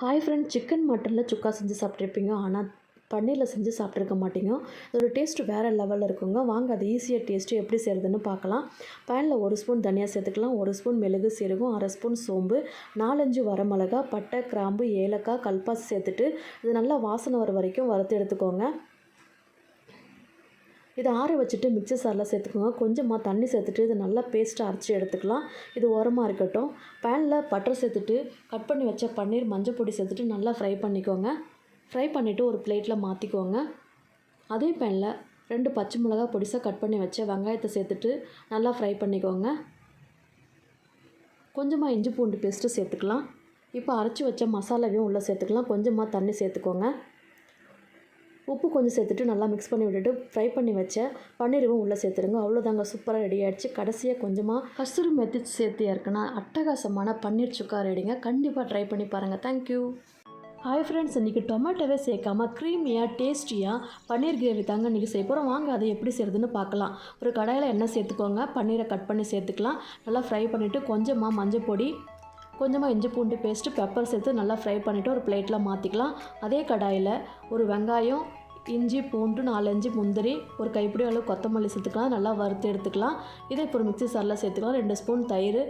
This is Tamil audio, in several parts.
ஹாய் ஃப்ரெண்ட், சிக்கன் மட்டனில் சுக்கா செஞ்சு சாப்பிட்ருப்பீங்க. ஆனால் பன்னீரில் செஞ்சு சாப்பிட்ருக்க மாட்டீங்க. அதோட டேஸ்ட்டு வேறு லெவலில் இருக்குங்க. வாங்க அது ஈஸியாக டேஸ்ட்டு எப்படி செய்கிறதுன்னு பார்க்கலாம். பேனில் 1 ஸ்பூன் தனியா சேர்த்துக்கலாம், 1 ஸ்பூன் மிளகு சீரகம், 1/2 ஸ்பூன் சோம்பு, 4-5 வரமிளகா, பட்டை, கிராம்பு, ஏலக்காய், கல்பாசி சேர்த்துட்டு இது நல்லா வாசனை வர வரைக்கும் வறுத்து எடுத்துக்கோங்க. இதை ஆற வச்சுட்டு மிக்ஸி சாரில் சேர்த்துக்கோங்க. கொஞ்சமாக தண்ணி சேர்த்துட்டு இது நல்லா பேஸ்ட்டாக அரைச்சி எடுத்துக்கலாம். இது ஓரமாக இருக்கட்டும். பேனில் பட்டர் சேர்த்துட்டு கட் பண்ணி வச்ச பன்னீர், மஞ்சள் பொடி சேர்த்துட்டு நல்லா ஃப்ரை பண்ணிக்கோங்க. ஃப்ரை பண்ணிவிட்டு ஒரு பிளேட்டில் மாற்றிக்கோங்க. அதே பேனில் 2 பச்சை மிளகாய் பொடிசாக கட் பண்ணி வச்ச வெங்காயத்தை சேர்த்துட்டு நல்லா ஃப்ரை பண்ணிக்கோங்க. கொஞ்சமாக இஞ்சி பூண்டு பேஸ்ட்டு சேர்த்துக்கலாம். இப்போ அரைச்சி வச்ச மசாலாவையும் உள்ளே சேர்த்துக்கலாம். கொஞ்சமாக தண்ணி சேர்த்துக்கோங்க. உப்பு கொஞ்சம் சேர்த்துட்டு நல்லா மிக்ஸ் பண்ணி விட்டுட்டு ஃப்ரை பண்ணி வச்ச பன்னீரும் உள்ளே சேர்த்துருங்க. அவ்வளோதாங்க, சூப்பராக ரெடி ஆகிடுச்சு. கடைசியாக கொஞ்சமாக கஸ்தூரி மெத்தி சேர்த்து இருக்குன்னா அட்டகாசமான பன்னீர் சுக்கா ரெடிங்க. கண்டிப்பாக ட்ரை பண்ணி பாருங்கள். தேங்க்யூ. ஹாய் ஃப்ரெண்ட்ஸ், இன்றைக்கி டொமேட்டோவே சேர்க்காமல் க்ரீமியாக டேஸ்டியாக பன்னீர் கிரேவி தாங்க இன்றைக்கி செய்ய போகிறோம். வாங்க அதை எப்படி செய்கிறதுன்னு பார்க்கலாம். ஒரு கடாயில் எண்ணெய் சேர்த்துக்கோங்க. பன்னீரை கட் பண்ணி சேர்த்துக்கலாம். நல்லா ஃப்ரை பண்ணிவிட்டு கொஞ்சமாக மஞ்சள் பொடி, கொஞ்சமாக இஞ்சி பூண்டு பேஸ்ட்டு, பெப்பர் சேர்த்து நல்லா ஃப்ரை பண்ணிவிட்டு ஒரு பிளேட்டில் மாற்றிக்கலாம். அதே கடாயில் ஒரு வெங்காயம், இஞ்சி பூண்டு, 4-5 முந்திரி, ஒரு கைப்பிடி அளவு கொத்தமல்லி சேர்த்துக்கலாம். நல்லா வறுத்து எடுத்துக்கலாம். இதை இப்போ ஒரு மிக்ஸி சாரில் சேர்த்துக்கலாம். 2 ஸ்பூன் தயிர்,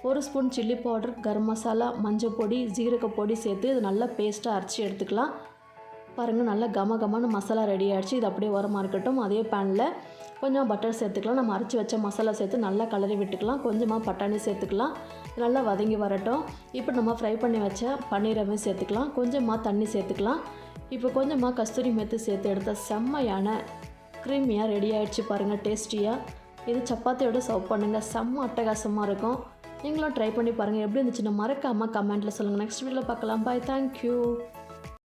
1 spoon chilli powder, garam masala, மஞ்சள் பொடி, ஜீரக பொடி சேர்த்து இது நல்லா பேஸ்ட்டாக அரைச்சி எடுத்துக்கலாம். பாருங்கள், நல்லா கமகமான மசாலா ரெடி ஆகிடுச்சு. இது அப்படியே ஓரமாக இருக்கட்டும். அதே பேனில் கொஞ்சம் பட்டர் சேர்த்துக்கலாம். நம்ம அரைச்சி வச்ச மசாலா சேர்த்து நல்லா கலரி விட்டுக்கலாம். கொஞ்சமாக பட்டாணி சேர்த்துக்கலாம். நல்லா வதங்கி வரட்டும். இப்போ நம்ம ஃப்ரை பண்ணி வச்ச பன்னீரமே சேர்த்துக்கலாம். கொஞ்சமாக தண்ணி சேர்த்துக்கலாம். இப்போ கொஞ்சமாக கஸ்தூரி மெத்தி சேர்த்து எடுத்த செம்மையான க்ரீமியாக ரெடி ஆகிடுச்சு பாருங்கள், டேஸ்டியாக. இது சப்பாத்தியோடு சர்வ் பண்ணுங்கள். செம்ம அட்டகாசமாக இருக்கும். நீங்களும் ட்ரை பண்ணி பாருங்கள். எப்படி இருந்துச்சுன்னு மறக்காமல் கமெண்ட்டில் சொல்லுங்கள். நெக்ஸ்ட் வீடியோவில் பார்க்கலாம். பாய், தேங்க்யூ.